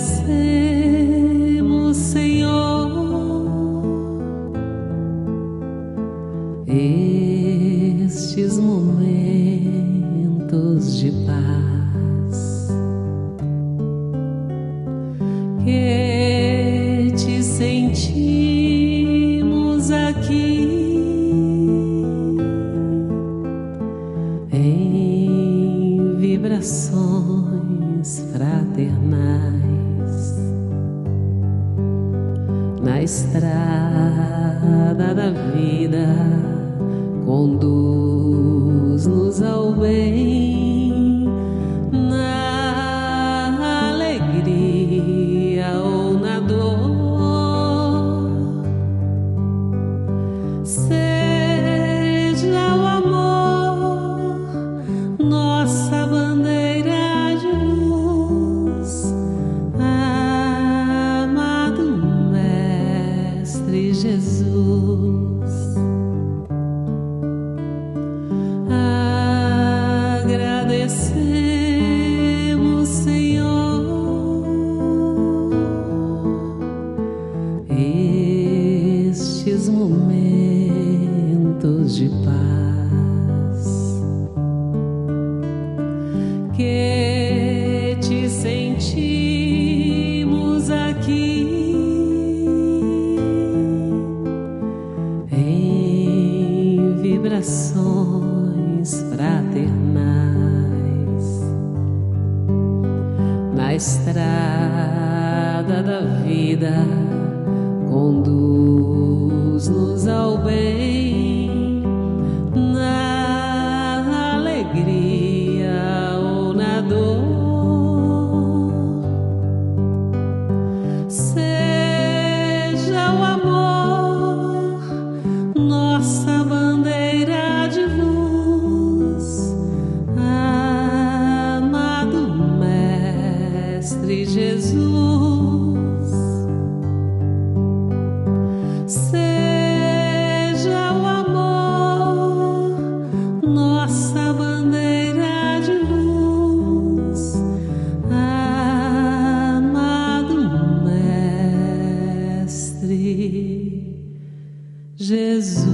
agradecemos, Senhor, estes momentos de paz que te sentimos aqui em vibrações fraternais na estrada da vida. Conduz-nos ao bem, na alegria ou na dor. Seja o amor nossa bandeira de luz, amado Mestre Jesus. Agradecemos, Senhor, estes momentos de paz que te sentimos aqui em vibrações fraternais na estrada da vida. Conduz-nos ao bem, na alegria ou na dor. Seja o amor nossa bandeira de luz, amado Mestre Jesus. Seja o amor nossa bandeira de luz, amado Mestre Jesus.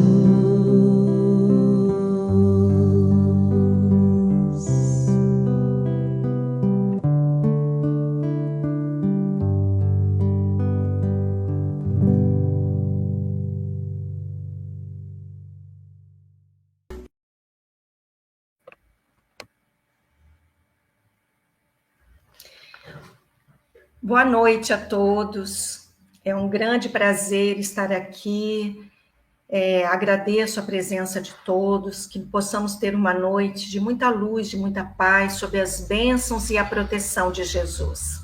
Boa noite a todos. É um grande prazer estar aqui. Agradeço a presença de todos, que possamos ter uma noite de muita luz, de muita paz, sob as bênçãos e a proteção de Jesus.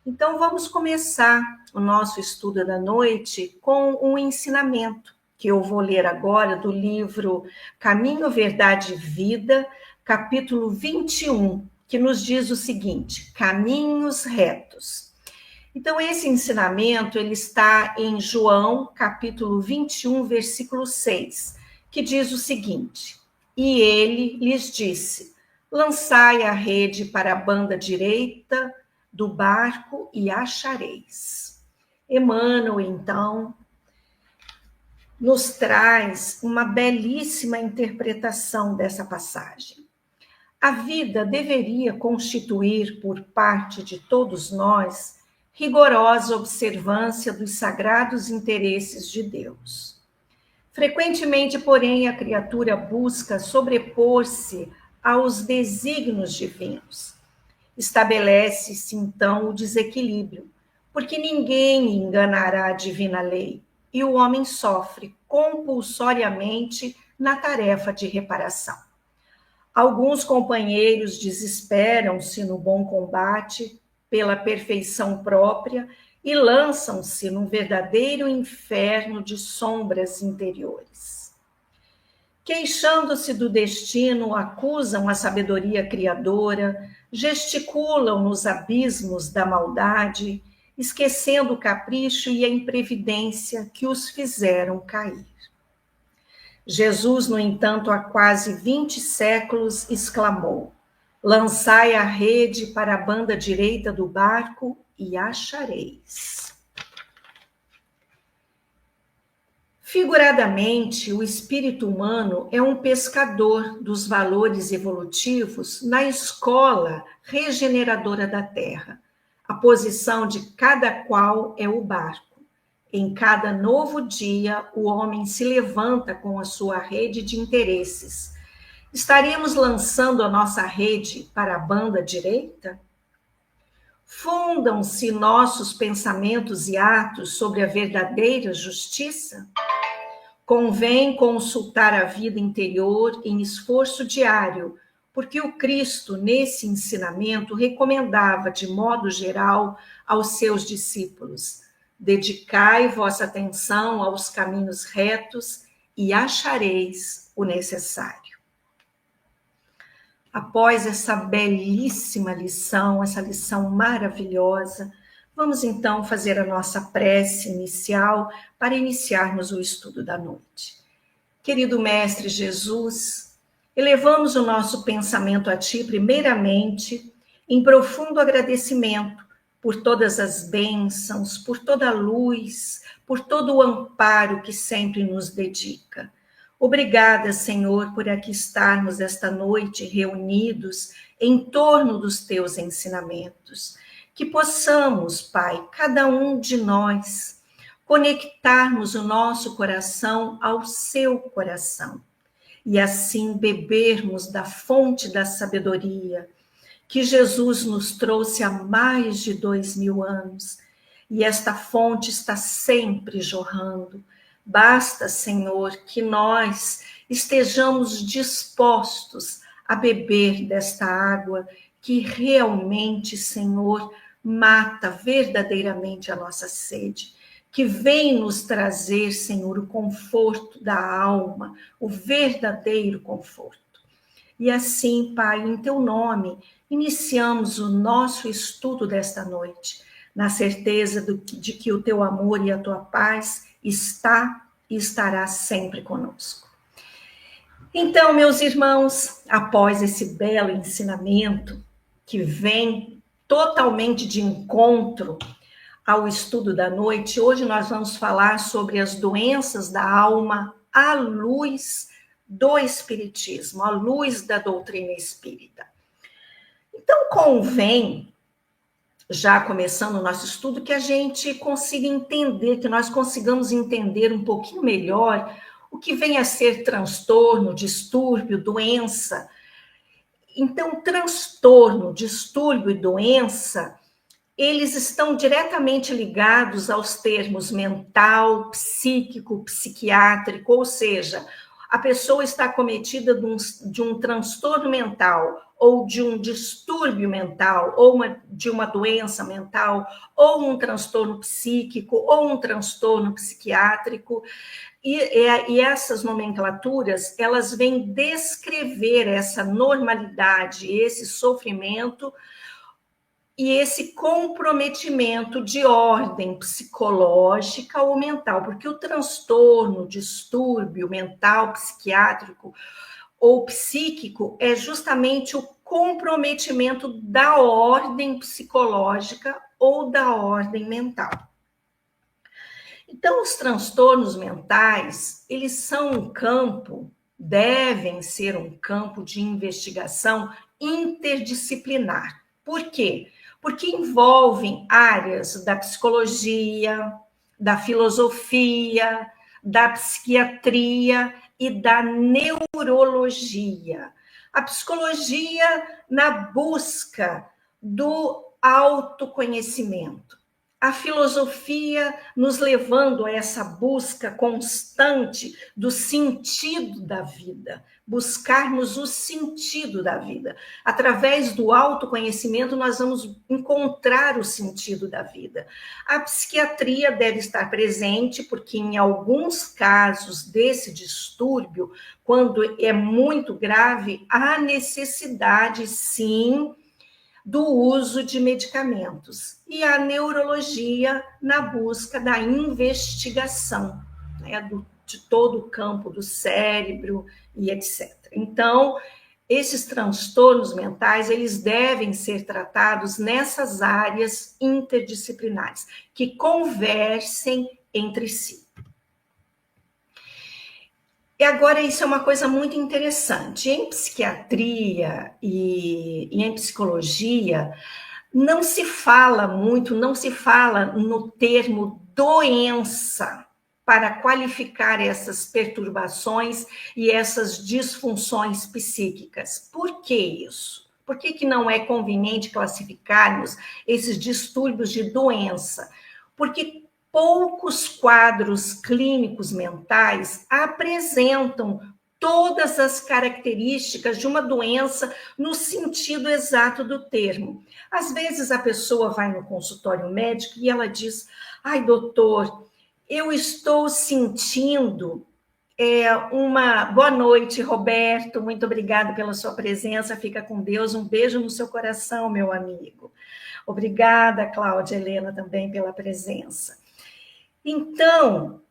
Então, vamos começar o nosso estudo da noite com um ensinamento que eu vou ler agora do livro Caminho, Verdade e Vida, capítulo 21, que nos diz o seguinte: caminhos retos. Então, esse ensinamento, ele está em João, capítulo 21, versículo 6, que diz o seguinte: e ele lhes disse: lançai a rede para a banda direita do barco e achareis. Emmanuel, então, nos traz uma belíssima interpretação dessa passagem. A vida deveria constituir, por parte de todos nós, rigorosa observância dos sagrados interesses de Deus. Frequentemente, porém, a criatura busca sobrepor-se aos desígnios divinos. Estabelece-se, então, o desequilíbrio, porque ninguém enganará a divina lei, e o homem sofre compulsoriamente na tarefa de reparação. Alguns companheiros desesperam-se no bom combate pela perfeição própria e lançam-se num verdadeiro inferno de sombras interiores. Queixando-se do destino, acusam a sabedoria criadora, gesticulam nos abismos da maldade, esquecendo o capricho e a imprevidência que os fizeram cair. Jesus, no entanto, há quase 20 séculos, exclamou: lançai a rede para a banda direita do barco e achareis. Figuradamente, o espírito humano é um pescador dos valores evolutivos na escola regeneradora da Terra. A posição de cada qual é o barco. Em cada novo dia, o homem se levanta com a sua rede de interesses. Estaremos lançando a nossa rede para a banda direita? Fundam-se nossos pensamentos e atos sobre a verdadeira justiça? Convém consultar a vida interior em esforço diário, porque o Cristo, nesse ensinamento, recomendava, de modo geral, aos seus discípulos: dedicai vossa atenção aos caminhos retos e achareis o necessário. Após essa belíssima lição, essa lição maravilhosa, vamos então fazer a nossa prece inicial para iniciarmos o estudo da noite. Querido Mestre Jesus, elevamos o nosso pensamento a Ti, primeiramente, em profundo agradecimento por todas as bênçãos, por toda a luz, por todo o amparo que sempre nos dedica. Obrigada, Senhor, por aqui estarmos esta noite reunidos em torno dos Teus ensinamentos. Que possamos, Pai, cada um de nós, conectarmos o nosso coração ao seu coração e assim bebermos da fonte da sabedoria que Jesus nos trouxe há mais de 2000 anos. E esta fonte está sempre jorrando. Basta, Senhor, que nós estejamos dispostos a beber desta água que realmente, Senhor, mata verdadeiramente a nossa sede, que vem nos trazer, Senhor, o conforto da alma, o verdadeiro conforto. E assim, Pai, em Teu nome, iniciamos o nosso estudo desta noite, na certeza de que o Teu amor e a Tua paz está e estará sempre conosco. Então, meus irmãos, após esse belo ensinamento, que vem totalmente de encontro ao estudo da noite, hoje nós vamos falar sobre as doenças da alma à luz do Espiritismo, à luz da doutrina espírita. Então, convém, já começando o nosso estudo, que a gente consiga entender, que nós consigamos entender um pouquinho melhor o que vem a ser transtorno, distúrbio, doença. Então, transtorno, distúrbio e doença, eles estão diretamente ligados aos termos mental, psíquico, psiquiátrico, ou seja, a pessoa está acometida de um transtorno mental, ou de um distúrbio mental, ou de uma doença mental, ou um transtorno psíquico, ou um transtorno psiquiátrico. E essas nomenclaturas, elas vêm descrever essa normalidade, esse sofrimento e esse comprometimento de ordem psicológica ou mental, porque o transtorno, distúrbio mental, psiquiátrico ou psíquico é justamente o comprometimento da ordem psicológica ou da ordem mental. Então, os transtornos mentais, eles são um campo, devem ser um campo de investigação interdisciplinar. Por quê? Porque envolvem áreas da psicologia, da filosofia, da psiquiatria e da neurologia. A psicologia na busca do autoconhecimento. A filosofia nos levando a essa busca constante do sentido da vida, buscarmos o sentido da vida. Através do autoconhecimento, nós vamos encontrar o sentido da vida. A psiquiatria deve estar presente, porque em alguns casos desse distúrbio, quando é muito grave, há necessidade, sim, do uso de medicamentos, e a neurologia na busca da investigação, né, de todo o campo do cérebro e etc. Então, esses transtornos mentais, eles devem ser tratados nessas áreas interdisciplinares, que conversem entre si. E agora, isso é uma coisa muito interessante. Em psiquiatria e em psicologia, não se fala muito, não se fala no termo doença para qualificar essas perturbações e essas disfunções psíquicas. Por que isso? Por que não é conveniente classificarmos esses distúrbios de doença? Porque poucos quadros clínicos mentais apresentam todas as características de uma doença no sentido exato do termo. Às vezes a pessoa vai no consultório médico e ela diz: ai, doutor, eu estou sentindo uma... Boa noite, Roberto, muito obrigada pela sua presença, fica com Deus, um beijo no seu coração, meu amigo. Obrigada, Cláudia Helena, também pela presença. Então,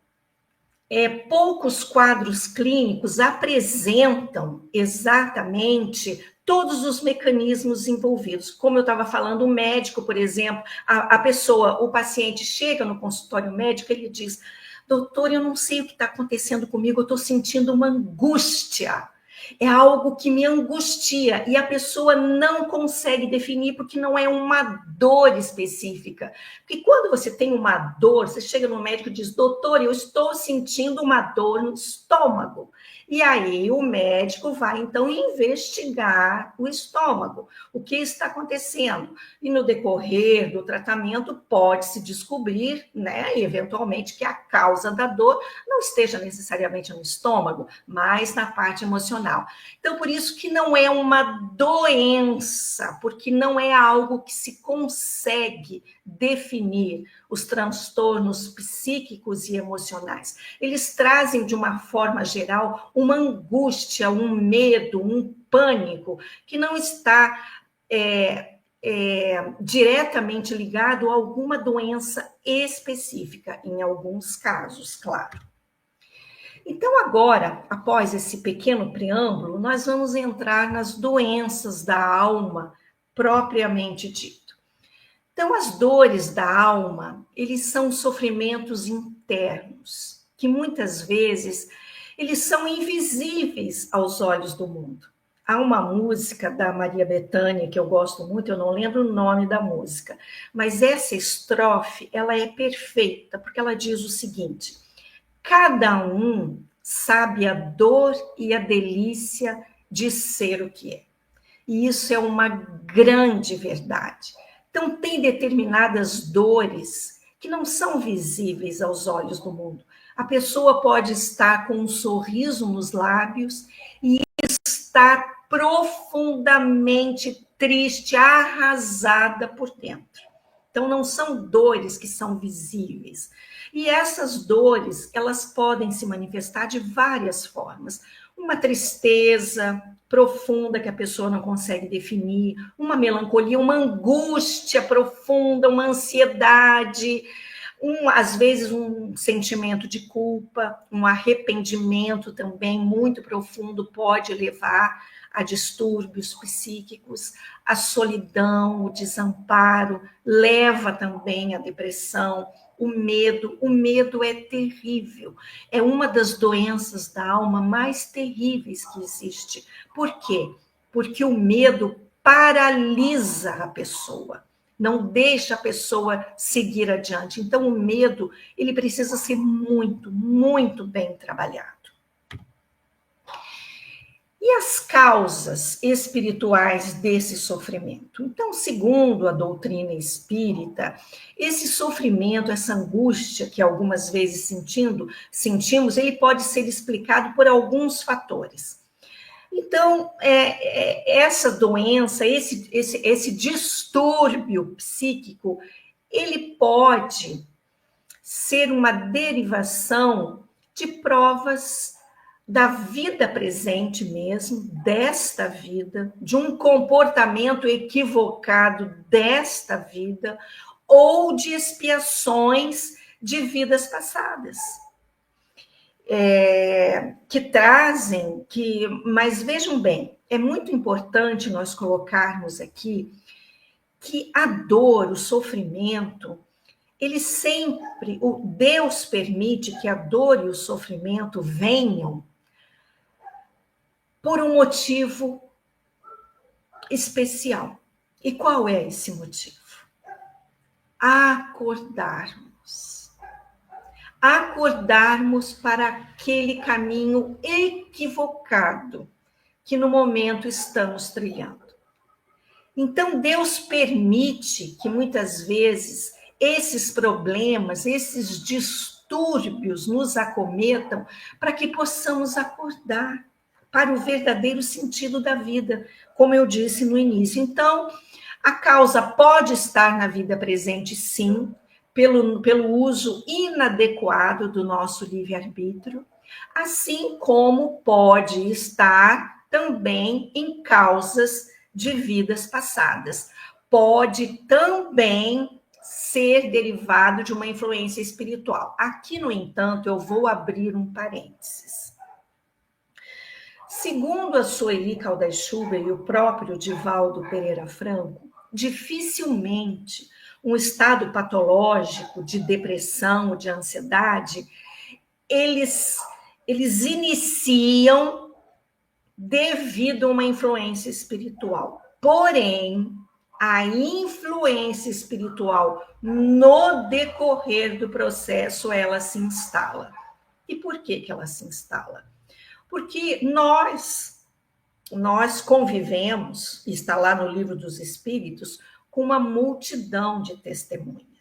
poucos quadros clínicos apresentam exatamente todos os mecanismos envolvidos. Como eu estava falando, o médico, por exemplo, a pessoa, o paciente chega no consultório médico, ele diz: doutor, eu não sei o que está acontecendo comigo, eu estou sentindo uma angústia. É algo que me angustia e a pessoa não consegue definir porque não é uma dor específica. Porque quando você tem uma dor, você chega no médico e diz: doutor, eu estou sentindo uma dor no estômago. E aí o médico vai então investigar o estômago, o que está acontecendo. E no decorrer do tratamento pode-se descobrir, né, eventualmente, que a causa da dor não esteja necessariamente no estômago, mas na parte emocional. Então, por isso que não é uma doença, porque não é algo que se consegue definir os transtornos psíquicos e emocionais. Eles trazem, de uma forma geral, uma angústia, um medo, um pânico, que não está diretamente ligado a alguma doença específica, em alguns casos, claro. Então, agora, após esse pequeno preâmbulo, nós vamos entrar nas doenças da alma propriamente dito. Então, as dores da alma, eles são sofrimentos internos, que muitas vezes eles são invisíveis aos olhos do mundo. Há uma música da Maria Bethânia que eu gosto muito, eu não lembro o nome da música, mas essa estrofe, ela é perfeita, porque ela diz o seguinte: cada um sabe a dor e a delícia de ser o que é. E isso é uma grande verdade. Então, tem determinadas dores que não são visíveis aos olhos do mundo. A pessoa pode estar com um sorriso nos lábios e estar profundamente triste, arrasada por dentro. Então, não são dores que são visíveis. E essas dores, elas podem se manifestar de várias formas. Uma tristeza profunda que a pessoa não consegue definir, uma melancolia, uma angústia profunda, uma ansiedade, às vezes um sentimento de culpa, um arrependimento também muito profundo pode levar a distúrbios psíquicos, a solidão, o desamparo, leva também à depressão, o medo é terrível, é uma das doenças da alma mais terríveis que existe. Por quê? Porque o medo paralisa a pessoa, não deixa a pessoa seguir adiante. Então, o medo, ele precisa ser muito, muito bem trabalhado. E as causas espirituais desse sofrimento? Então, segundo a doutrina espírita, esse sofrimento, essa angústia que algumas vezes sentimos, ele pode ser explicado por alguns fatores. Então, essa doença, esse distúrbio psíquico, ele pode ser uma derivação de provas da vida presente mesmo, desta vida, de um comportamento equivocado desta vida, ou de expiações de vidas passadas. Que trazem, mas vejam bem, é muito importante nós colocarmos aqui que a dor, o sofrimento, ele sempre, o Deus permite que a dor e o sofrimento venham por um motivo especial. E qual é esse motivo? Acordarmos para aquele caminho equivocado que no momento estamos trilhando. Então, Deus permite que muitas vezes esses problemas, esses distúrbios nos acometam para que possamos acordar para o verdadeiro sentido da vida, como eu disse no início. Então, a causa pode estar na vida presente, sim, pelo uso inadequado do nosso livre-arbítrio, assim como pode estar também em causas de vidas passadas. Pode também ser derivado de uma influência espiritual. Aqui, no entanto, eu vou abrir um parênteses. Segundo a Sueli Caldas-Schubert e o próprio Divaldo Pereira Franco, dificilmente um estado patológico de depressão, de ansiedade, eles iniciam devido a uma influência espiritual. Porém, a influência espiritual no decorrer do processo, ela se instala. E por que ela se instala? Porque nós convivemos, está lá no Livro dos Espíritos, com uma multidão de testemunhas.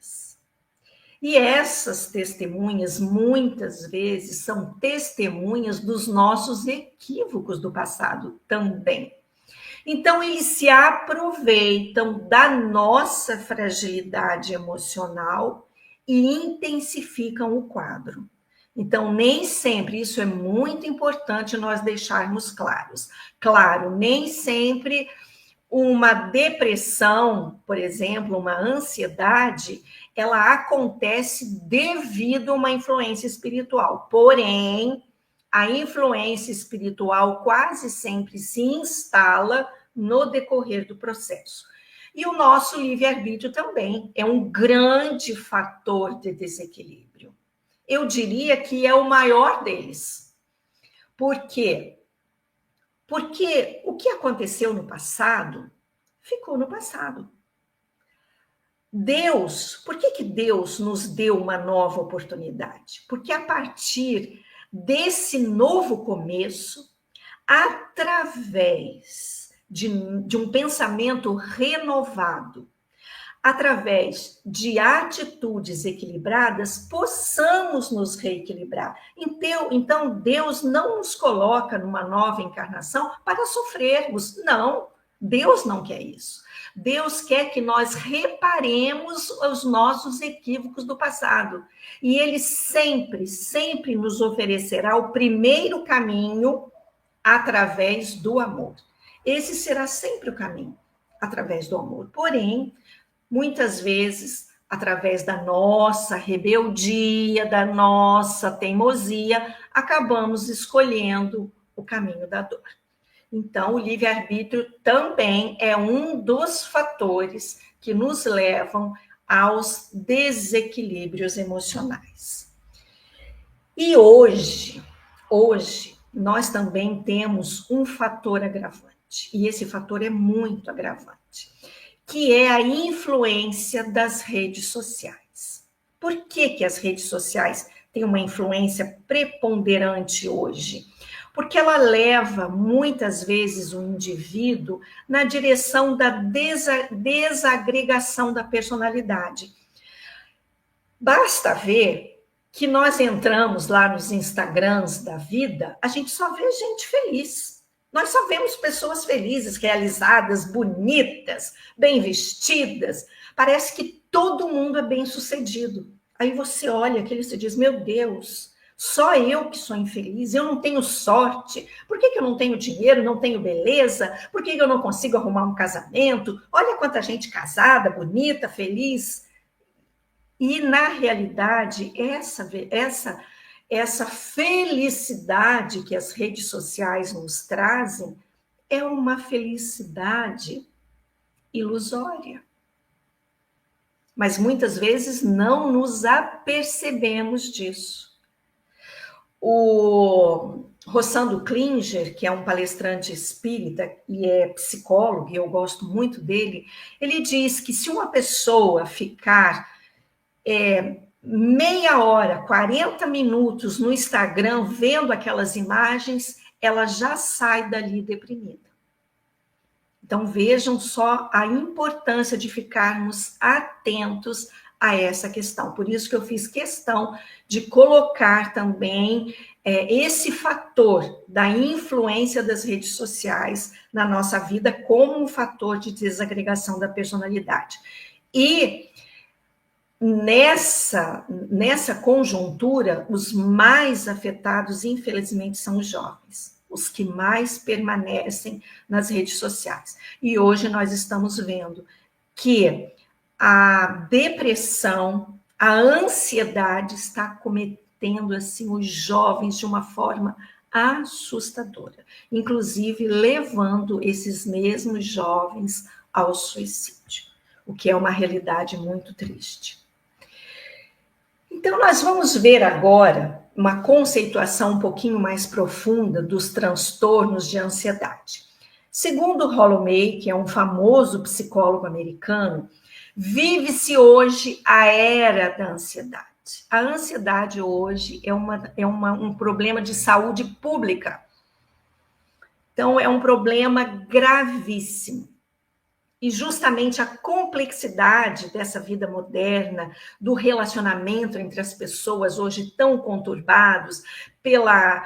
E essas testemunhas, muitas vezes, são testemunhas dos nossos equívocos do passado também. Então, eles se aproveitam da nossa fragilidade emocional e intensificam o quadro. Então, nem sempre, isso é muito importante nós deixarmos claros. Claro, nem sempre uma depressão, por exemplo, uma ansiedade, ela acontece devido a uma influência espiritual. Porém, a influência espiritual quase sempre se instala no decorrer do processo. E o nosso livre-arbítrio também é um grande fator de desequilíbrio. Eu diria que é o maior deles. Por quê? Porque o que aconteceu no passado, ficou no passado. Deus, por que Deus nos deu uma nova oportunidade? Porque a partir desse novo começo, através de um pensamento renovado, através de atitudes equilibradas, possamos nos reequilibrar. Então, Deus não nos coloca numa nova encarnação para sofrermos. Não, Deus não quer isso. Deus quer que nós reparemos os nossos equívocos do passado. E Ele sempre, sempre nos oferecerá o primeiro caminho através do amor. Esse será sempre o caminho, através do amor. Porém, muitas vezes, através da nossa rebeldia, da nossa teimosia, acabamos escolhendo o caminho da dor. Então, o livre-arbítrio também é um dos fatores que nos levam aos desequilíbrios emocionais. E hoje, nós também temos um fator agravante, e esse fator é muito agravante, que é a influência das redes sociais. Por que as redes sociais têm uma influência preponderante hoje? Porque ela leva, muitas vezes, o indivíduo na direção da desagregação da personalidade. Basta ver que nós entramos lá nos Instagrams da vida, a gente só vê gente feliz. Nós só vemos pessoas felizes, realizadas, bonitas, bem vestidas. Parece que todo mundo é bem-sucedido. Aí você olha aquilo e você diz, meu Deus, só eu que sou infeliz, eu não tenho sorte. Por que eu não tenho dinheiro, não tenho beleza? Por que eu não consigo arrumar um casamento? Olha quanta gente casada, bonita, feliz. E, na realidade, essa felicidade que as redes sociais nos trazem, é uma felicidade ilusória. Mas muitas vezes não nos apercebemos disso. O Rossando Klinger, que é um palestrante espírita e é psicólogo, e eu gosto muito dele, ele diz que se uma pessoa ficar meia hora, 40 minutos no Instagram vendo aquelas imagens, ela já sai dali deprimida. Então vejam só a importância de ficarmos atentos a essa questão. Por isso que eu fiz questão de colocar também esse fator da influência das redes sociais na nossa vida como um fator de desagregação da personalidade. E nessa conjuntura, os mais afetados, infelizmente, são os jovens, os que mais permanecem nas redes sociais. E hoje nós estamos vendo que a depressão, a ansiedade está cometendo assim os jovens de uma forma assustadora, inclusive levando esses mesmos jovens ao suicídio, o que é uma realidade muito triste. Então, nós vamos ver agora uma conceituação um pouquinho mais profunda dos transtornos de ansiedade. Segundo Holloway, que é um famoso psicólogo americano, vive-se hoje a era da ansiedade. A ansiedade hoje é um problema de saúde pública. Então, é um problema gravíssimo. E justamente a complexidade dessa vida moderna, do relacionamento entre as pessoas hoje tão conturbados, pela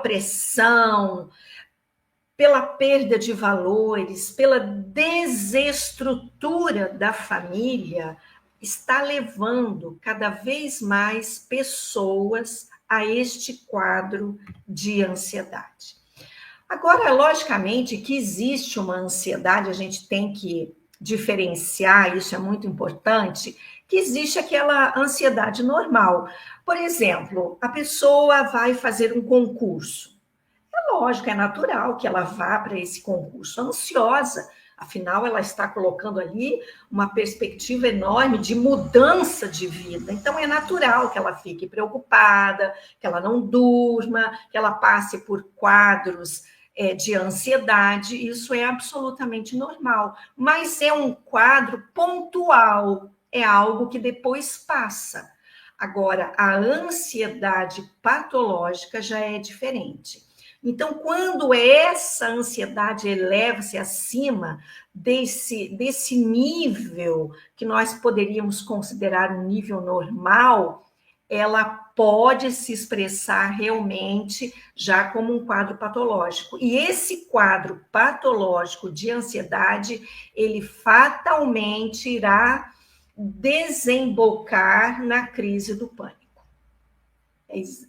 pressão, pela perda de valores, pela desestrutura da família, está levando cada vez mais pessoas a este quadro de ansiedade. Agora, logicamente, que existe uma ansiedade, a gente tem que diferenciar, isso é muito importante, que existe aquela ansiedade normal. Por exemplo, a pessoa vai fazer um concurso. É lógico, é natural que ela vá para esse concurso ansiosa, afinal, ela está colocando ali uma perspectiva enorme de mudança de vida. Então, é natural que ela fique preocupada, que ela não durma, que ela passe por quadros de ansiedade, isso é absolutamente normal, mas é um quadro pontual, é algo que depois passa. Agora, a ansiedade patológica já é diferente. Então, quando essa ansiedade eleva-se acima desse nível que nós poderíamos considerar um nível normal, ela pode se expressar realmente já como um quadro patológico. E esse quadro patológico de ansiedade, ele fatalmente irá desembocar na crise do pânico.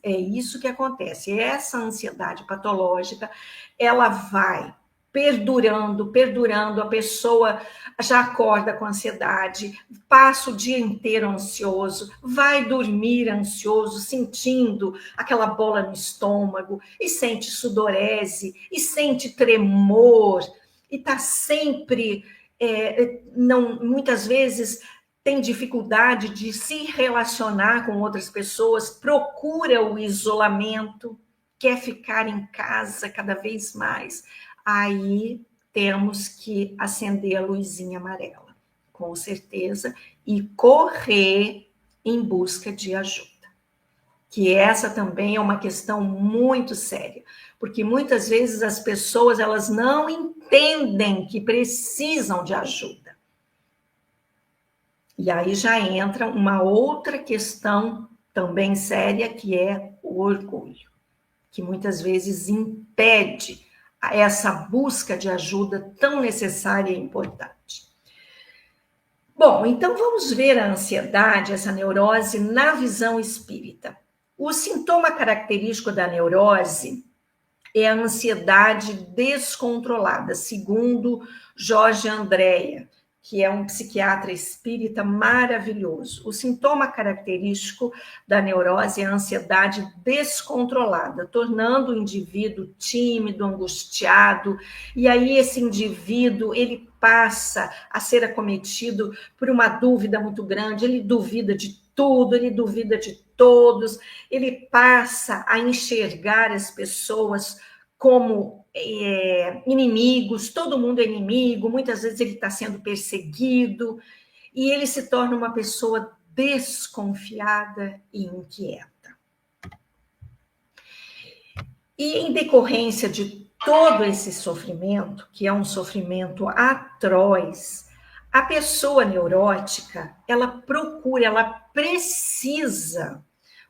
É isso que acontece. Essa ansiedade patológica, ela vai perdurando, a pessoa já acorda com ansiedade, passa o dia inteiro ansioso, vai dormir ansioso, sentindo aquela bola no estômago, e sente sudorese, e sente tremor, e está sempre, muitas vezes, tem dificuldade de se relacionar com outras pessoas, procura o isolamento, quer ficar em casa cada vez mais. Aí temos que acender a luzinha amarela, com certeza, e correr em busca de ajuda. Que essa também é uma questão muito séria, porque muitas vezes as pessoas elas não entendem que precisam de ajuda. E aí já entra uma outra questão também séria, que é o orgulho, que muitas vezes impede essa busca de ajuda tão necessária e importante. Bom, então vamos ver a ansiedade, essa neurose, na visão espírita. O sintoma característico da neurose é a ansiedade descontrolada, segundo Jorge Andréa, que é um psiquiatra espírita maravilhoso. O sintoma característico da neurose é a ansiedade descontrolada, tornando o indivíduo tímido, angustiado, e aí esse indivíduo, ele passa a ser acometido por uma dúvida muito grande, ele duvida de tudo, ele duvida de todos, ele passa a enxergar as pessoas como inimigos, todo mundo é inimigo, muitas vezes ele está sendo perseguido, e ele se torna uma pessoa desconfiada e inquieta. E em decorrência de todo esse sofrimento, que é um sofrimento atroz, a pessoa neurótica, ela procura, ela precisa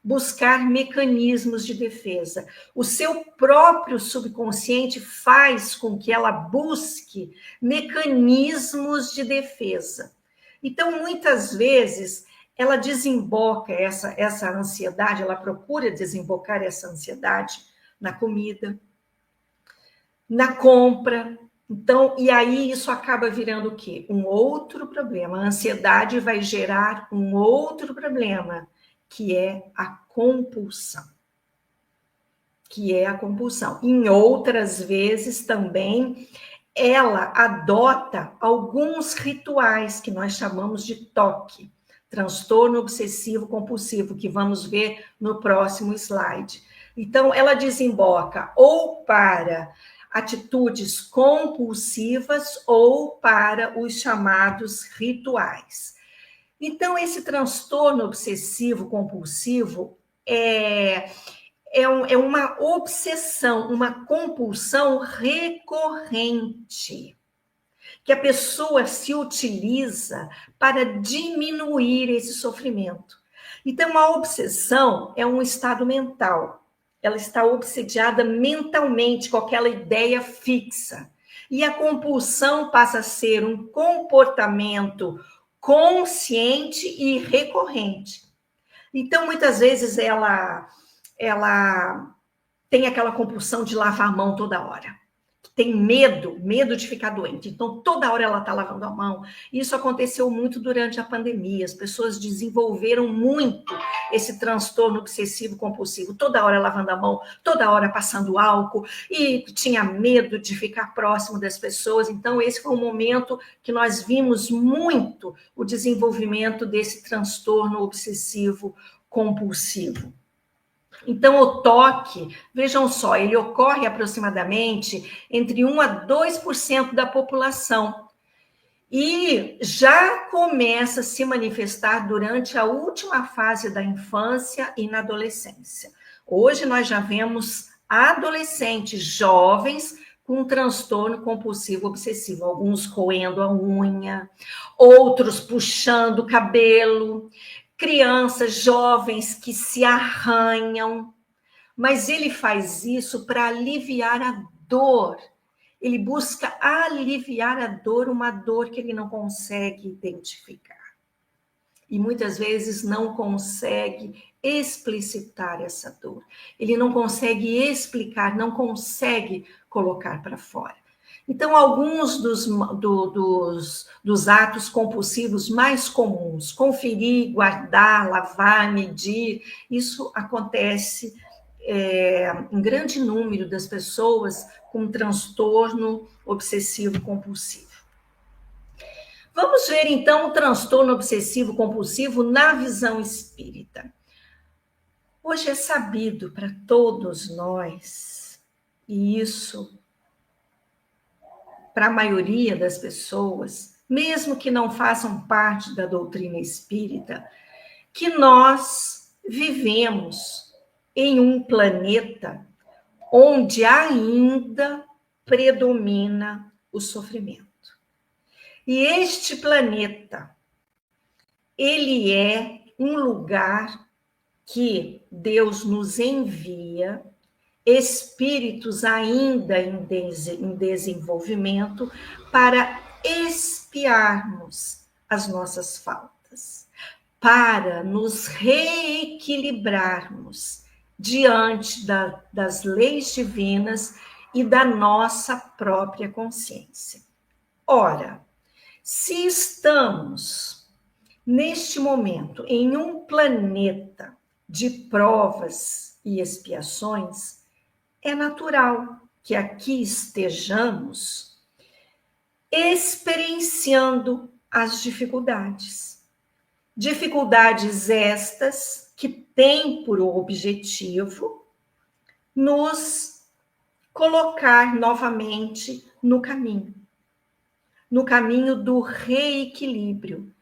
buscar mecanismos de defesa. O seu próprio subconsciente faz com que ela busque mecanismos de defesa. Então, muitas vezes, ela desemboca essa ansiedade, ela procura desembocar essa ansiedade na comida, na compra. Então, e aí isso acaba virando o quê? Um outro problema. A ansiedade vai gerar um outro problema, que é a compulsão. Em outras vezes também, ela adota alguns rituais que nós chamamos de TOC, transtorno obsessivo compulsivo, que vamos ver no próximo slide. Então, ela desemboca ou para atitudes compulsivas ou para os chamados rituais. Então, esse transtorno obsessivo compulsivo é uma obsessão, uma compulsão recorrente, que a pessoa se utiliza para diminuir esse sofrimento. Então, a obsessão é um estado mental. Ela está obsediada mentalmente com aquela ideia fixa. E a compulsão passa a ser um comportamento consciente e recorrente. Então, muitas vezes, ela tem aquela compulsão de lavar a mão toda hora. Tem medo de ficar doente. Então, toda hora ela está lavando a mão. Isso aconteceu muito durante a pandemia. As pessoas desenvolveram muito esse transtorno obsessivo compulsivo. Toda hora lavando a mão, toda hora passando álcool, e tinha medo de ficar próximo das pessoas. Então, esse foi um momento que nós vimos muito o desenvolvimento desse transtorno obsessivo compulsivo. Então, o TOC, vejam só, ele ocorre aproximadamente entre 1 a 2% da população e já começa a se manifestar durante a última fase da infância e na adolescência. Hoje nós já vemos adolescentes, jovens, com transtorno compulsivo obsessivo, alguns roendo a unha, outros puxando o cabelo, crianças, jovens que se arranham, mas ele faz isso para aliviar a dor. Ele busca aliviar a dor, uma dor que ele não consegue identificar. E muitas vezes não consegue explicitar essa dor. Ele não consegue explicar, não consegue colocar para fora. Então, alguns dos atos compulsivos mais comuns, conferir, guardar, lavar, medir, isso acontece em grande número das pessoas com transtorno obsessivo compulsivo. Vamos ver, então, o transtorno obsessivo compulsivo na visão espírita. Hoje é sabido para todos nós, e isso para a maioria das pessoas, mesmo que não façam parte da doutrina espírita, que nós vivemos em um planeta onde ainda predomina o sofrimento. E este planeta, ele é um lugar que Deus nos envia espíritos ainda em desenvolvimento para expiarmos as nossas faltas, para nos reequilibrarmos diante das leis divinas e da nossa própria consciência. Ora, Se estamos, neste momento, em um planeta de provas e expiações, é natural que aqui estejamos experienciando as dificuldades. Dificuldades estas que têm por objetivo nos colocar novamente no caminho do reequilíbrio.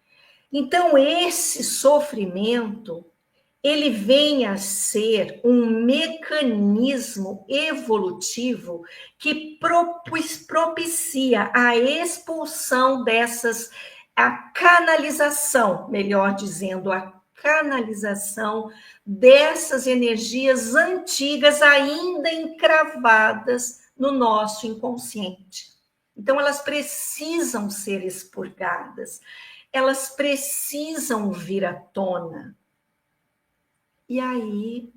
Então, esse sofrimento, ele vem a ser um mecanismo evolutivo que propicia a expulsão a canalização, melhor dizendo, a canalização dessas energias antigas ainda encravadas no nosso inconsciente. Então, elas precisam ser expurgadas, elas precisam vir à tona. E aí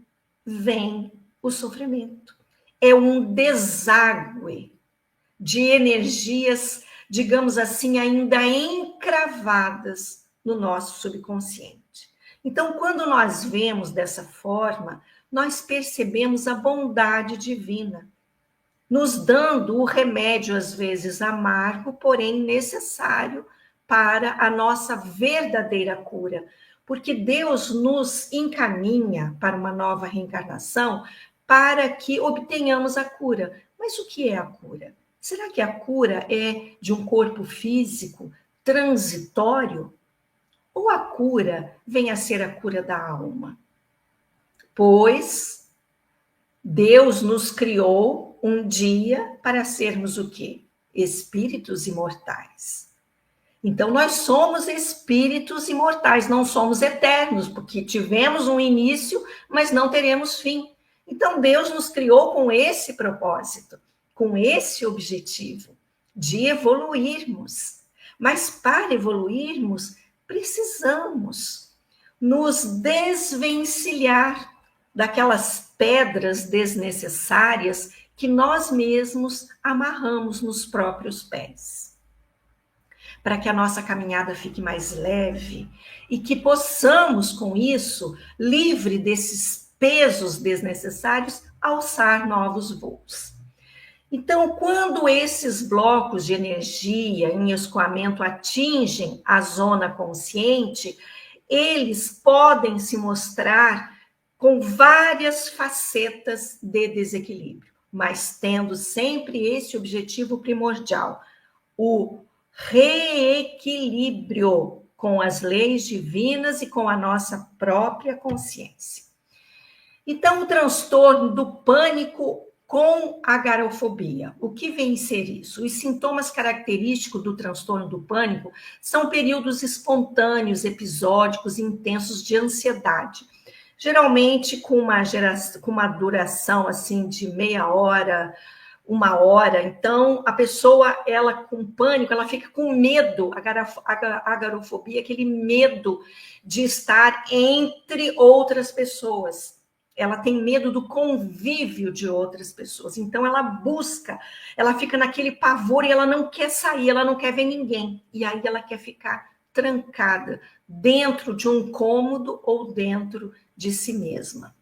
vem o sofrimento. É um deságue de energias, digamos assim, ainda encravadas no nosso subconsciente. Então, quando nós vemos dessa forma, nós percebemos a bondade divina, nos dando o remédio, às vezes amargo, porém necessário para a nossa verdadeira cura. Porque Deus nos encaminha para uma nova reencarnação para que obtenhamos a cura. Mas o que é a cura? Será que a cura é de um corpo físico transitório? Ou a cura vem a ser a cura da alma? Pois Deus nos criou um dia para sermos o quê? Espíritos imortais. Então, nós somos espíritos imortais, não somos eternos, porque tivemos um início, mas não teremos fim. Então, Deus nos criou com esse propósito, com esse objetivo, de evoluirmos. Mas, para evoluirmos, precisamos nos desvencilhar daquelas pedras desnecessárias que nós mesmos amarramos nos próprios pés, para que a nossa caminhada fique mais leve e que possamos, com isso, livre desses pesos desnecessários, alçar novos voos. Então, quando esses blocos de energia em escoamento atingem a zona consciente, eles podem se mostrar com várias facetas de desequilíbrio, mas tendo sempre esse objetivo primordial, o reequilíbrio com as leis divinas e com a nossa própria consciência. Então, o transtorno do pânico com agorafobia. O que vem ser isso? Os sintomas característicos do transtorno do pânico são períodos espontâneos, episódicos e intensos de ansiedade. Geralmente com uma duração assim de meia hora, 1 hora. Então, a pessoa, ela com pânico, ela fica com medo, a agorafobia, aquele medo de estar entre outras pessoas. Ela tem medo do convívio de outras pessoas. Então, ela busca, ela fica naquele pavor e ela não quer sair, ela não quer ver ninguém. E aí ela quer ficar trancada dentro de um cômodo ou dentro de si mesma.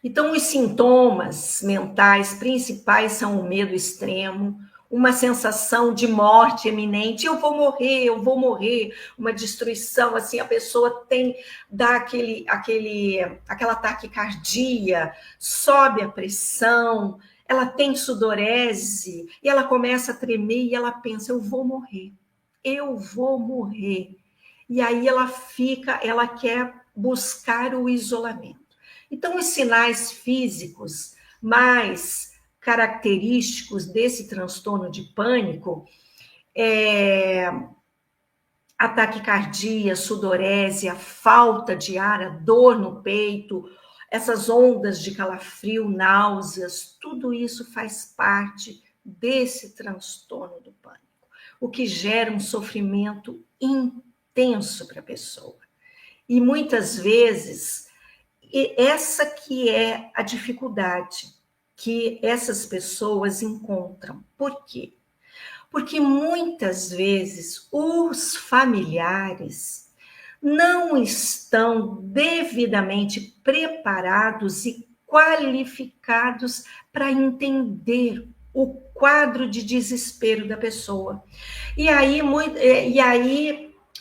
Então, os sintomas mentais principais são o medo extremo, uma sensação de morte iminente, eu vou morrer, uma destruição, assim, a pessoa dá aquela taquicardia, sobe a pressão, ela tem sudorese, e ela começa a tremer e ela pensa, eu vou morrer. E aí ela quer buscar o isolamento. Então, os sinais físicos mais característicos desse transtorno de pânico é a taquicardia, sudorese, a falta de ar, a dor no peito, essas ondas de calafrio, náuseas, tudo isso faz parte desse transtorno do pânico, o que gera um sofrimento intenso para a pessoa. E muitas vezes, essa que é a dificuldade que essas pessoas encontram. Por quê? Porque muitas vezes os familiares não estão devidamente preparados e qualificados para entender o quadro de desespero da pessoa. E aí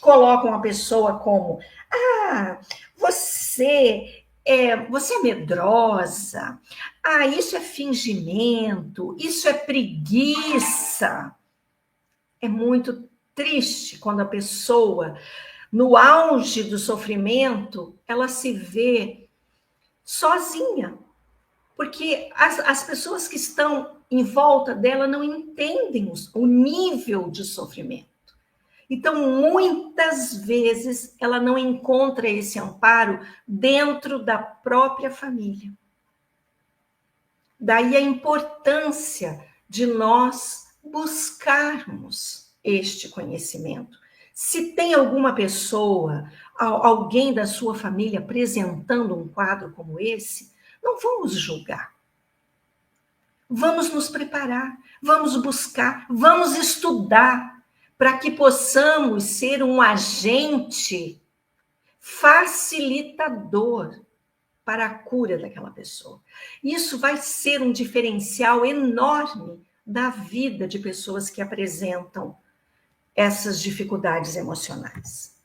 colocam a pessoa como: você você é medrosa, isso é fingimento, isso é preguiça. É muito triste quando a pessoa, no auge do sofrimento, ela se vê sozinha, porque as pessoas que estão em volta dela não entendem o nível de sofrimento. Então, muitas vezes, ela não encontra esse amparo dentro da própria família. Daí a importância de nós buscarmos este conhecimento. Se tem alguma pessoa, alguém da sua família apresentando um quadro como esse, não vamos julgar. Vamos nos preparar, vamos buscar, vamos estudar, para que possamos ser um agente facilitador para a cura daquela pessoa. Isso vai ser um diferencial enorme da vida de pessoas que apresentam essas dificuldades emocionais.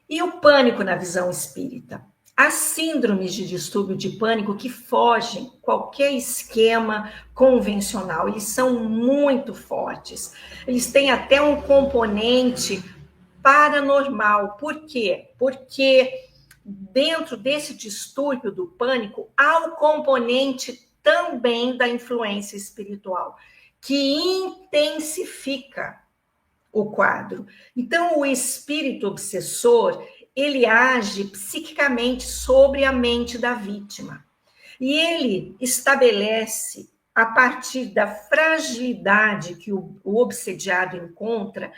E o pânico na visão espírita? As síndromes de distúrbio de pânico que fogem qualquer esquema convencional, eles são muito fortes. Eles têm até um componente paranormal. Por quê? Porque dentro desse distúrbio do pânico há o componente também da influência espiritual, que intensifica o quadro. Então, o espírito obsessor, ele age psiquicamente sobre a mente da vítima. E ele estabelece, a partir da fragilidade que o obsediado encontra,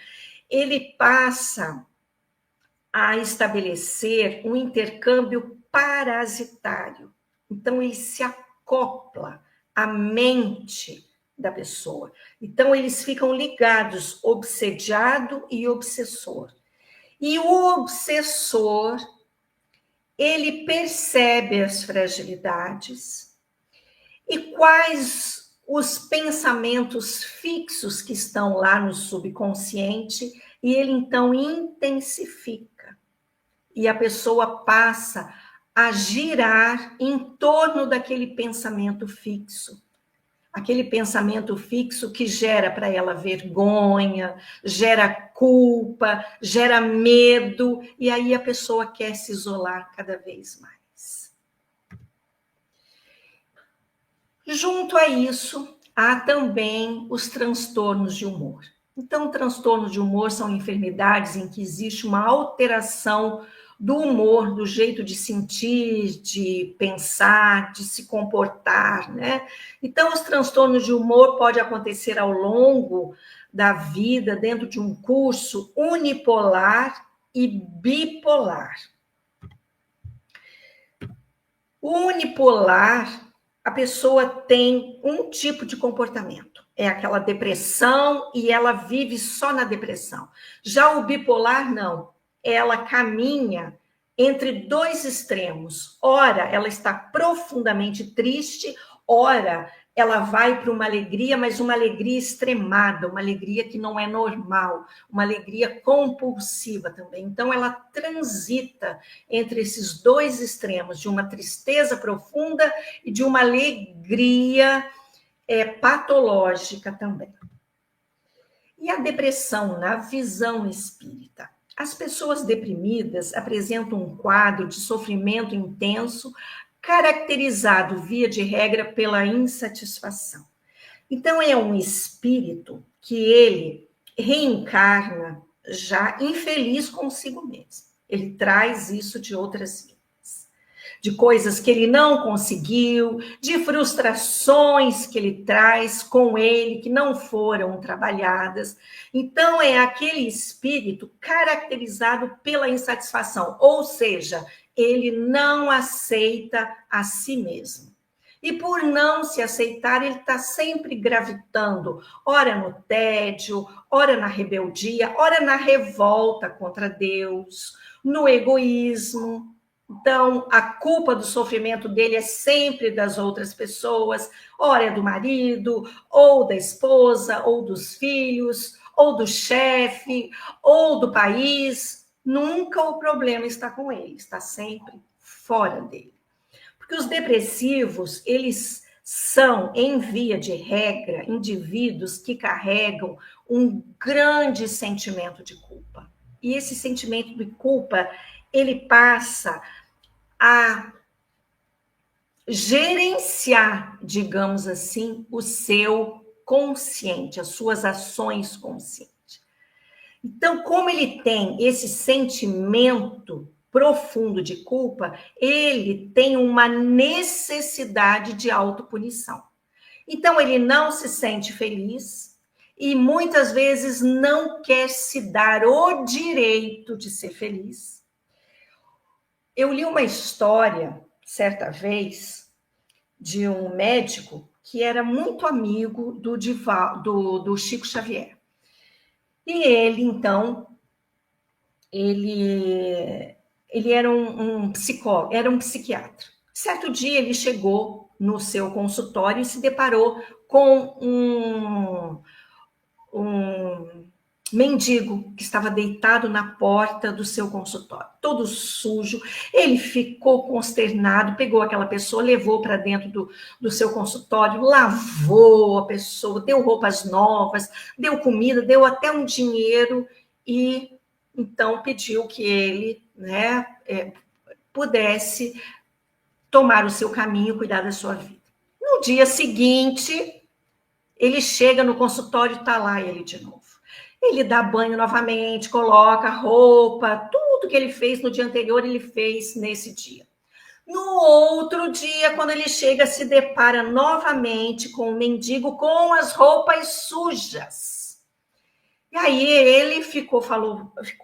ele passa a estabelecer um intercâmbio parasitário. Então, ele se acopla à mente da pessoa. Então, eles ficam ligados, obsediado e obsessor. E o obsessor, ele percebe as fragilidades e quais os pensamentos fixos que estão lá no subconsciente, e ele então intensifica. E a pessoa passa a girar em torno daquele pensamento fixo. Aquele pensamento fixo que gera para ela vergonha, gera culpa, gera medo, e aí a pessoa quer se isolar cada vez mais. Junto a isso, há também os transtornos de humor. Então, transtornos de humor são enfermidades em que existe uma alteração do humor, do jeito de sentir, de pensar, de se comportar, né? Então, os transtornos de humor podem acontecer ao longo da vida, dentro de um curso unipolar e bipolar. O unipolar, a pessoa tem um tipo de comportamento, é aquela depressão e ela vive só na depressão. Já o bipolar, não. Ela caminha entre dois extremos. Ora, ela está profundamente triste, ora, ela vai para uma alegria, mas uma alegria extremada, uma alegria que não é normal, uma alegria compulsiva também. Então, ela transita entre esses dois extremos, de uma tristeza profunda e de uma alegria patológica também. E a depressão na visão espírita? As pessoas deprimidas apresentam um quadro de sofrimento intenso, caracterizado, via de regra, pela insatisfação. Então, é um espírito que ele reencarna já infeliz consigo mesmo. Ele traz isso de outras vidas, de coisas que ele não conseguiu, de frustrações que ele traz com ele, que não foram trabalhadas. Então, é aquele espírito caracterizado pela insatisfação, ou seja, ele não aceita a si mesmo. E por não se aceitar, ele está sempre gravitando, ora no tédio, ora na rebeldia, ora na revolta contra Deus, no egoísmo. Então, a culpa do sofrimento dele é sempre das outras pessoas, ora é do marido, ou da esposa, ou dos filhos, ou do chefe, ou do país. Nunca o problema está com ele, está sempre fora dele. Porque os depressivos, eles são, em via de regra, indivíduos que carregam um grande sentimento de culpa. E esse sentimento de culpa, ele passa a gerenciar, digamos assim, o seu consciente, as suas ações conscientes. Então, como ele tem esse sentimento profundo de culpa, ele tem uma necessidade de autopunição. Então, ele não se sente feliz e muitas vezes não quer se dar o direito de ser feliz. Eu li uma história, certa vez, de um médico que era muito amigo do Chico Xavier. E ele, então, ele era um psicólogo, era um psiquiatra. Certo dia ele chegou no seu consultório e se deparou com um mendigo que estava deitado na porta do seu consultório, todo sujo. Ele ficou consternado, pegou aquela pessoa, levou para dentro do seu consultório, lavou a pessoa, deu roupas novas, deu comida, deu até um dinheiro e então pediu que ele, pudesse tomar o seu caminho, cuidar da sua vida. No dia seguinte, ele chega no consultório e está lá ele de novo. Ele dá banho novamente, coloca roupa, tudo que ele fez no dia anterior, ele fez nesse dia. No outro dia, quando ele chega, se depara novamente com o mendigo com as roupas sujas. E aí ele ficou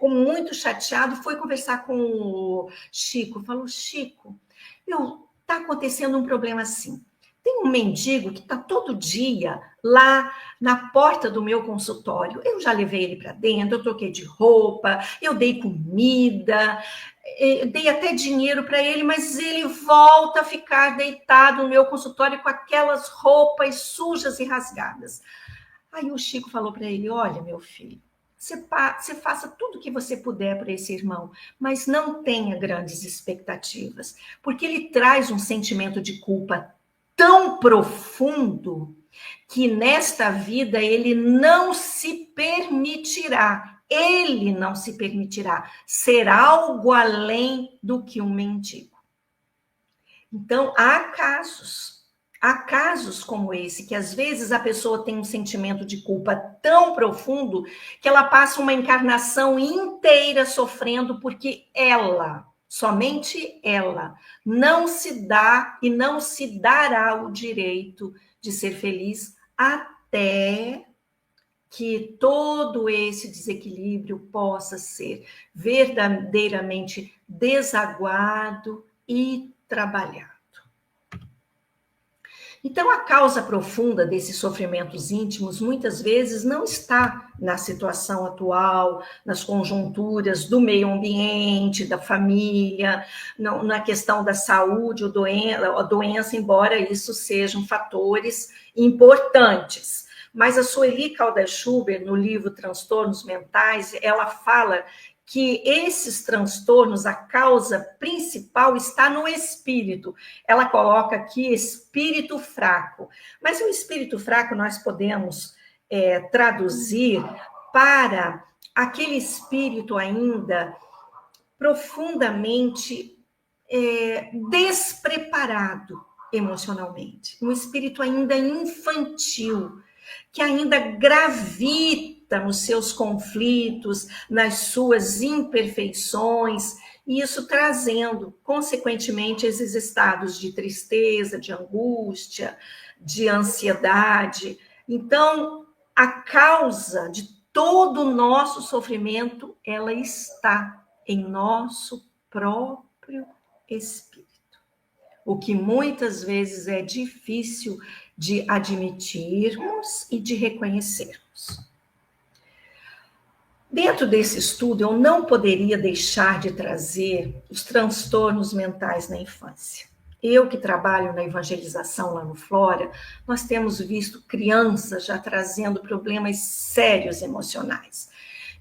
muito chateado, foi conversar com o Chico, falou, Chico, está acontecendo um problema assim. Tem um mendigo que está todo dia lá na porta do meu consultório. Eu já levei ele para dentro, eu troquei de roupa, eu dei comida, dei até dinheiro para ele, mas ele volta a ficar deitado no meu consultório com aquelas roupas sujas e rasgadas. Aí o Chico falou para ele, olha, meu filho, você faça tudo o que você puder para esse irmão, mas não tenha grandes expectativas, porque ele traz um sentimento de culpa tão profundo que nesta vida ele não se permitirá ser algo além do que um mendigo. Então, há casos como esse, que às vezes a pessoa tem um sentimento de culpa tão profundo que ela passa uma encarnação inteira sofrendo porque somente ela, não se dá e não se dará o direito de ser feliz até que todo esse desequilíbrio possa ser verdadeiramente desaguado e trabalhado. Então, a causa profunda desses sofrimentos íntimos, muitas vezes, não está na situação atual, nas conjunturas do meio ambiente, da família, não, na questão da saúde ou doença, embora isso sejam fatores importantes. Mas a Sueli Caldas-Schubert, no livro Transtornos Mentais, ela fala que esses transtornos, a causa principal está no espírito. Ela coloca aqui espírito fraco. Mas o espírito fraco nós podemos traduzir para aquele espírito ainda profundamente despreparado emocionalmente. Um espírito ainda infantil, que ainda gravita nos seus conflitos, nas suas imperfeições, e isso trazendo, consequentemente, esses estados de tristeza, de angústia, de ansiedade. Então, a causa de todo o nosso sofrimento, ela está em nosso próprio espírito. o que muitas vezes é difícil de admitirmos e de reconhecermos. Dentro desse estudo, eu não poderia deixar de trazer os transtornos mentais na infância. Eu que trabalho na evangelização lá no Flora, nós temos visto crianças já trazendo problemas sérios emocionais.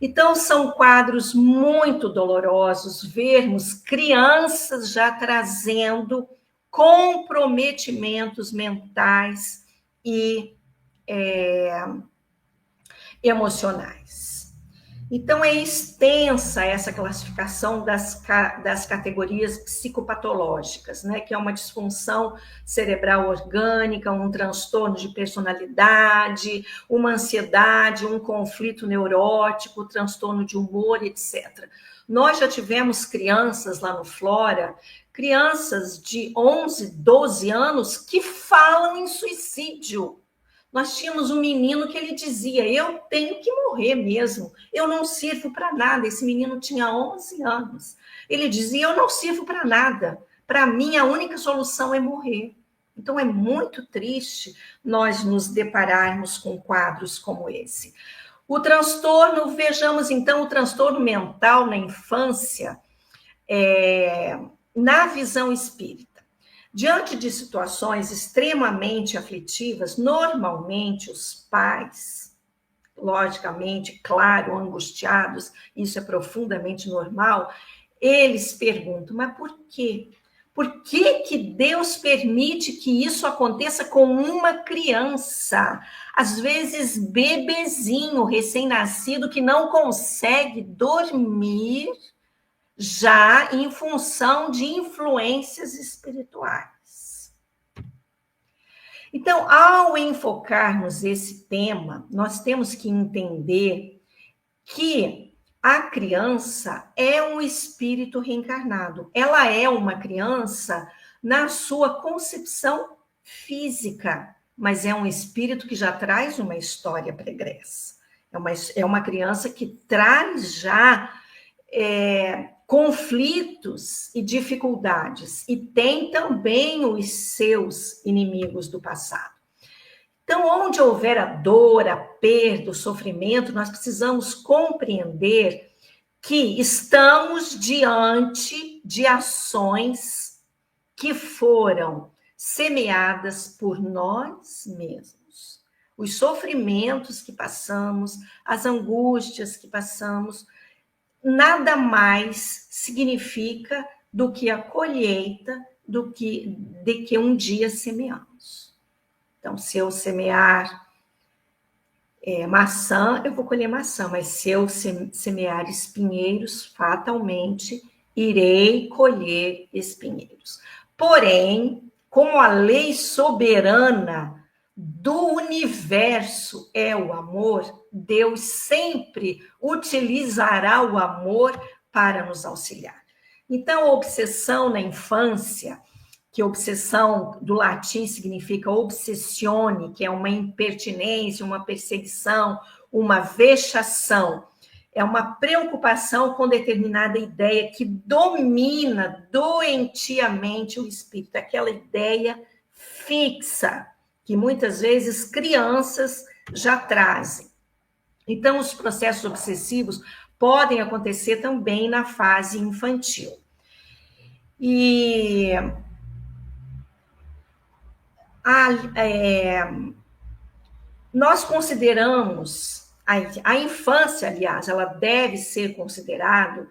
Então, são quadros muito dolorosos vermos crianças já trazendo comprometimentos mentais e emocionais. Então, é extensa essa classificação das categorias psicopatológicas, né? Que é uma disfunção cerebral orgânica, um transtorno de personalidade, uma ansiedade, um conflito neurótico, transtorno de humor, etc. Nós já tivemos crianças lá no Flora, crianças de 11, 12 anos que falam em suicídio. Nós tínhamos um menino que ele dizia, eu tenho que morrer mesmo, eu não sirvo para nada. Esse menino tinha 11 anos. Ele dizia, eu não sirvo para nada, para mim a única solução é morrer. Então é muito triste nós nos depararmos com quadros como esse. O transtorno, vejamos então o transtorno mental na infância, na visão espírita. Diante de situações extremamente aflitivas, normalmente os pais, logicamente, claro, angustiados, isso é profundamente normal, eles perguntam, mas por quê? Por que Deus permite que isso aconteça com uma criança? Às vezes, bebezinho, recém-nascido, que não consegue dormir, já em função de influências espirituais. Então, ao enfocarmos esse tema, nós temos que entender que a criança é um espírito reencarnado. Ela é uma criança na sua concepção física, mas é um espírito que já traz uma história pregressa. É uma criança que traz já conflitos e dificuldades, e tem também os seus inimigos do passado. Então, onde houver a dor, a perda, o sofrimento, nós precisamos compreender que estamos diante de ações que foram semeadas por nós mesmos. Os sofrimentos que passamos, as angústias que passamos, nada mais significa do que a colheita de que um dia semeamos. Então, se eu semear maçã, eu vou colher maçã, mas se eu semear espinheiros, fatalmente irei colher espinheiros. Porém, como a lei soberana do universo é o amor, Deus sempre utilizará o amor para nos auxiliar. Então, a obsessão na infância, que obsessão do latim significa obsessione, que é uma impertinência, uma perseguição, uma vexação, é uma preocupação com determinada ideia que domina doentiamente o espírito, aquela ideia fixa, que muitas vezes crianças já trazem. Então, os processos obsessivos podem acontecer também na fase infantil. E nós consideramos, a infância, aliás, ela deve ser considerada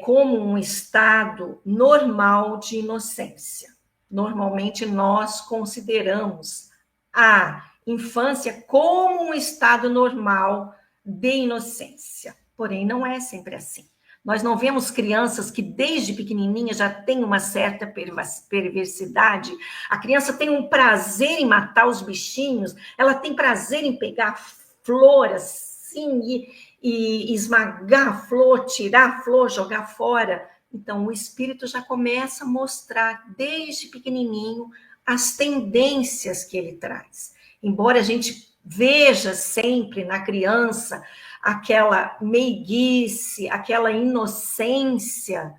como um estado normal de inocência. Normalmente, nós consideramos a infância como um estado normal de inocência. Porém, não é sempre assim. Nós não vemos crianças que desde pequenininha já têm uma certa perversidade. A criança tem um prazer em matar os bichinhos, ela tem prazer em pegar flor assim e esmagar a flor, tirar a flor, jogar fora. Então, o espírito já começa a mostrar desde pequenininho as tendências que ele traz. Embora a gente veja sempre na criança aquela meiguice, aquela inocência,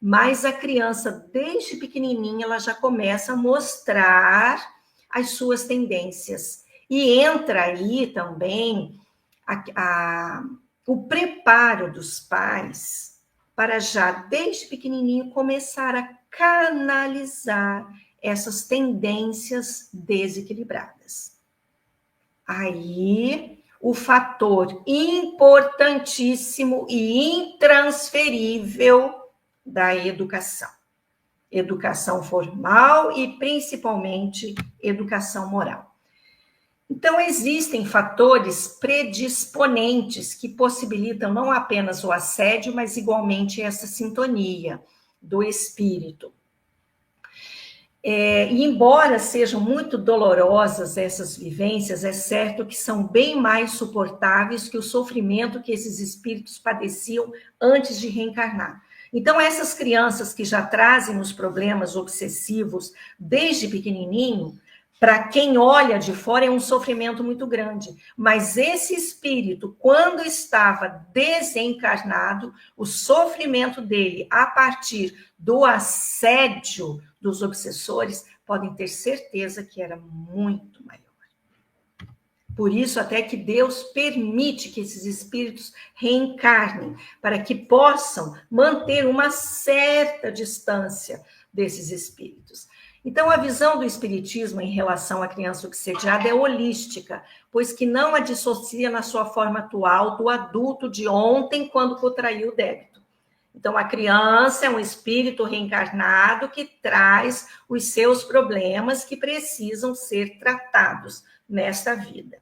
mas a criança, desde pequenininha, ela já começa a mostrar as suas tendências. E entra aí também o preparo dos pais para já, desde pequenininho, começar a canalizar essas tendências desequilibradas. Aí, o fator importantíssimo e intransferível da educação. Educação formal e, principalmente, educação moral. Então, existem fatores predisponentes que possibilitam não apenas o assédio, mas igualmente essa sintonia do espírito. E embora sejam muito dolorosas essas vivências, é certo que são bem mais suportáveis que o sofrimento que esses espíritos padeciam antes de reencarnar. Então, essas crianças que já trazem os problemas obsessivos desde pequenininho, para quem olha de fora é um sofrimento muito grande. Mas esse espírito, quando estava desencarnado, o sofrimento dele, a partir do assédio dos obsessores, podem ter certeza que era muito maior. Por isso, até que Deus permite que esses espíritos reencarnem, para que possam manter uma certa distância desses espíritos. Então, a visão do espiritismo em relação à criança obsediada é holística, pois que não a dissocia na sua forma atual do adulto de ontem, quando contraiu o débito. Então, a criança é um espírito reencarnado que traz os seus problemas que precisam ser tratados nesta vida.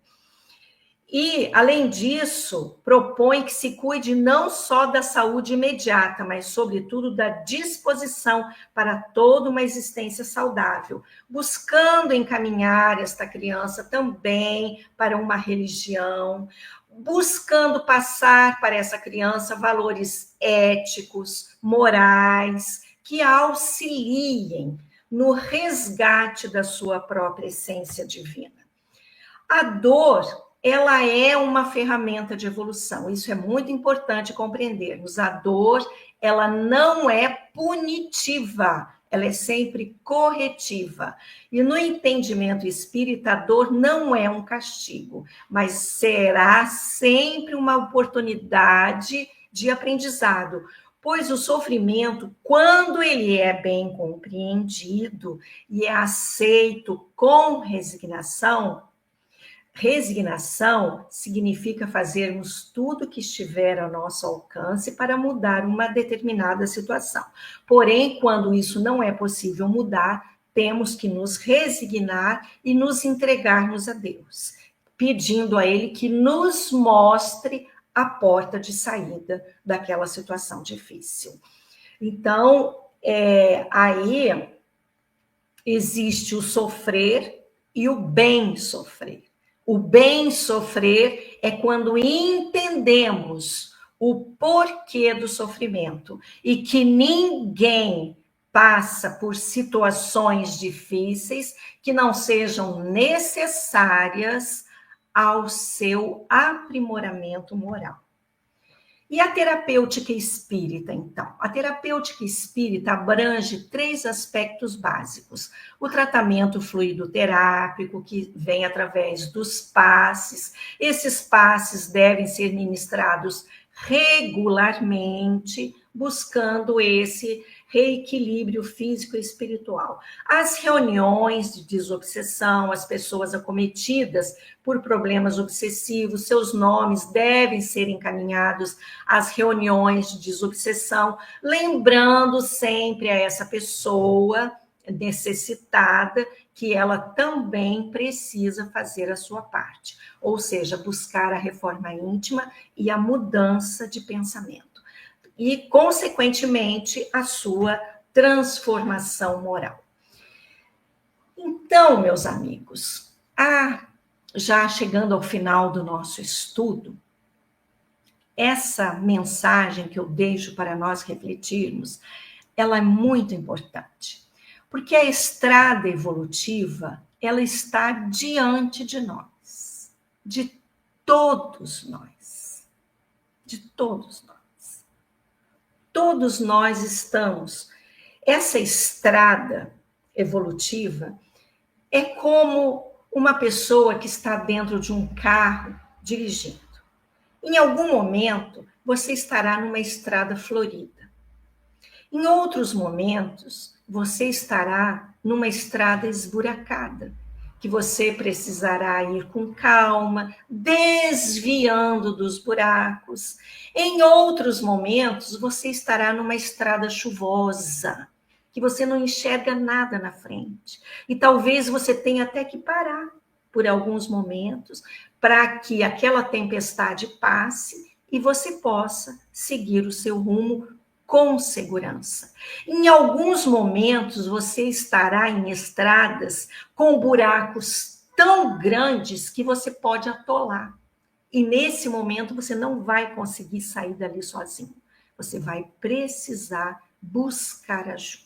E, além disso, propõe que se cuide não só da saúde imediata, mas, sobretudo, da disposição para toda uma existência saudável, buscando encaminhar esta criança também para uma religião, buscando passar para essa criança valores éticos, morais, que a auxiliem no resgate da sua própria essência divina. A dor, ela é uma ferramenta de evolução. Isso é muito importante compreendermos. A dor, ela não é punitiva, ela é sempre corretiva. E no entendimento espírita, a dor não é um castigo, mas será sempre uma oportunidade de aprendizado. Pois o sofrimento, quando ele é bem compreendido e é aceito com resignação significa fazermos tudo que estiver ao nosso alcance para mudar uma determinada situação. Porém, quando isso não é possível mudar, temos que nos resignar e nos entregarmos a Deus, pedindo a Ele que nos mostre a porta de saída daquela situação difícil. Então, aí existe o sofrer e o bem sofrer. O bem sofrer é quando entendemos o porquê do sofrimento e que ninguém passa por situações difíceis que não sejam necessárias ao seu aprimoramento moral. E a terapêutica espírita, então? A terapêutica espírita abrange 3 aspectos básicos. O tratamento fluidoterápico, que vem através dos passes. Esses passes devem ser ministrados regularmente, buscando esse reequilíbrio físico e espiritual. As reuniões de desobsessão, as pessoas acometidas por problemas obsessivos, seus nomes devem ser encaminhados às reuniões de desobsessão, lembrando sempre a essa pessoa necessitada que ela também precisa fazer a sua parte, ou seja, buscar a reforma íntima e a mudança de pensamento. E, consequentemente, a sua transformação moral. Então, meus amigos, já chegando ao final do nosso estudo, essa mensagem que eu deixo para nós refletirmos, ela é muito importante, porque a estrada evolutiva, ela está diante de nós, de todos nós, de todos nós. todos nós estamos. Essa estrada evolutiva é como uma pessoa que está dentro de um carro dirigindo. Em algum momento, você estará numa estrada florida. Em outros momentos, você estará numa estrada esburacada, que você precisará ir com calma, desviando dos buracos. Em outros momentos, você estará numa estrada chuvosa, que você não enxerga nada na frente. E talvez você tenha até que parar por alguns momentos para que aquela tempestade passe e você possa seguir o seu rumo com segurança. Em alguns momentos, você estará em estradas com buracos tão grandes que você pode atolar. E nesse momento, você não vai conseguir sair dali sozinho. Você vai precisar buscar ajuda.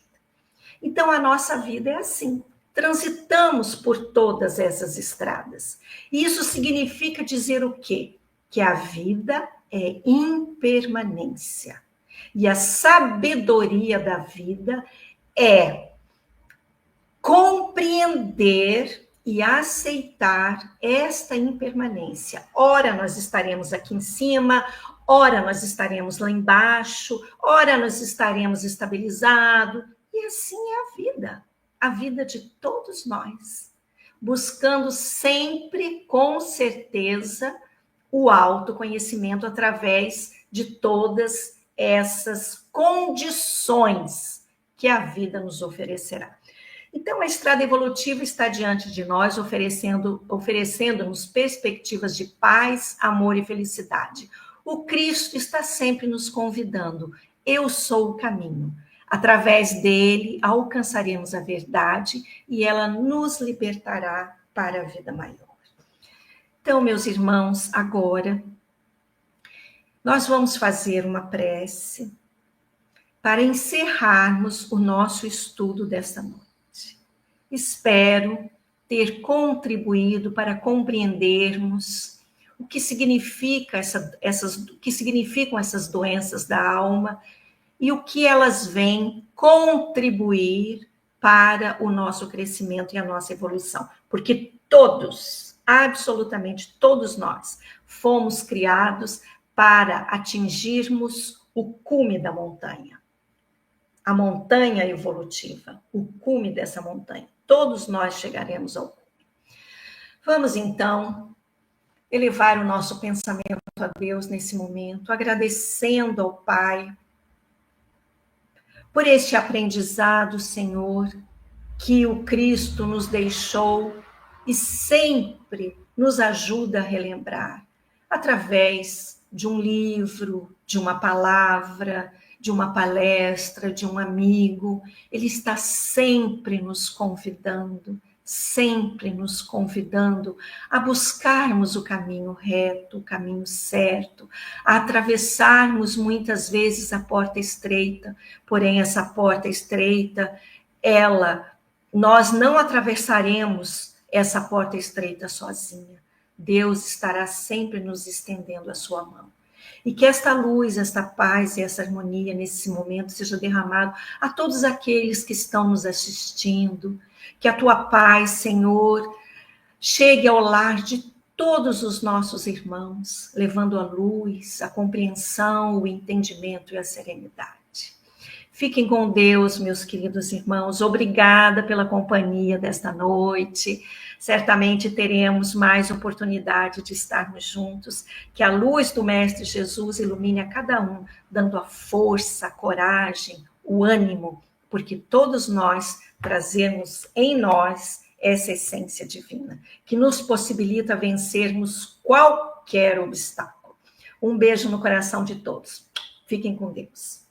Então, a nossa vida é assim. Transitamos por todas essas estradas. E isso significa dizer o quê? Que a vida é impermanência. E a sabedoria da vida é compreender e aceitar esta impermanência. Ora, nós estaremos aqui em cima, ora, nós estaremos lá embaixo, ora, nós estaremos estabilizados. E assim é a vida de todos nós, buscando sempre, com certeza, o autoconhecimento através de todas essas condições que a vida nos oferecerá. Então, a estrada evolutiva está diante de nós, oferecendo-nos perspectivas de paz, amor e felicidade. O Cristo está sempre nos convidando. Eu sou o caminho. Através dele, alcançaremos a verdade e ela nos libertará para a vida maior. Então, meus irmãos, agora nós vamos fazer uma prece para encerrarmos o nosso estudo desta noite. Espero ter contribuído para compreendermos o que significam essas doenças da alma e o que elas vêm contribuir para o nosso crescimento e a nossa evolução. Porque todos, absolutamente todos nós, fomos criados para atingirmos o cume da montanha. A montanha evolutiva, o cume dessa montanha. Todos nós chegaremos ao cume. Vamos, então, elevar o nosso pensamento a Deus nesse momento, agradecendo ao Pai por este aprendizado, Senhor, que o Cristo nos deixou e sempre nos ajuda a relembrar, através de um livro, de uma palavra, de uma palestra, de um amigo. Ele está sempre nos convidando a buscarmos o caminho reto, o caminho certo, a atravessarmos muitas vezes a porta estreita, porém essa porta estreita, nós não atravessaremos essa porta estreita sozinha. Deus estará sempre nos estendendo a sua mão. E que esta luz, esta paz e essa harmonia nesse momento seja derramado a todos aqueles que estão nos assistindo. Que a tua paz, Senhor, chegue ao lar de todos os nossos irmãos, levando a luz, a compreensão, o entendimento e a serenidade. Fiquem com Deus, meus queridos irmãos. Obrigada pela companhia desta noite. Certamente teremos mais oportunidade de estarmos juntos. Que a luz do Mestre Jesus ilumine a cada um, dando a força, a coragem, o ânimo, porque todos nós trazemos em nós essa essência divina, que nos possibilita vencermos qualquer obstáculo. Um beijo no coração de todos. Fiquem com Deus.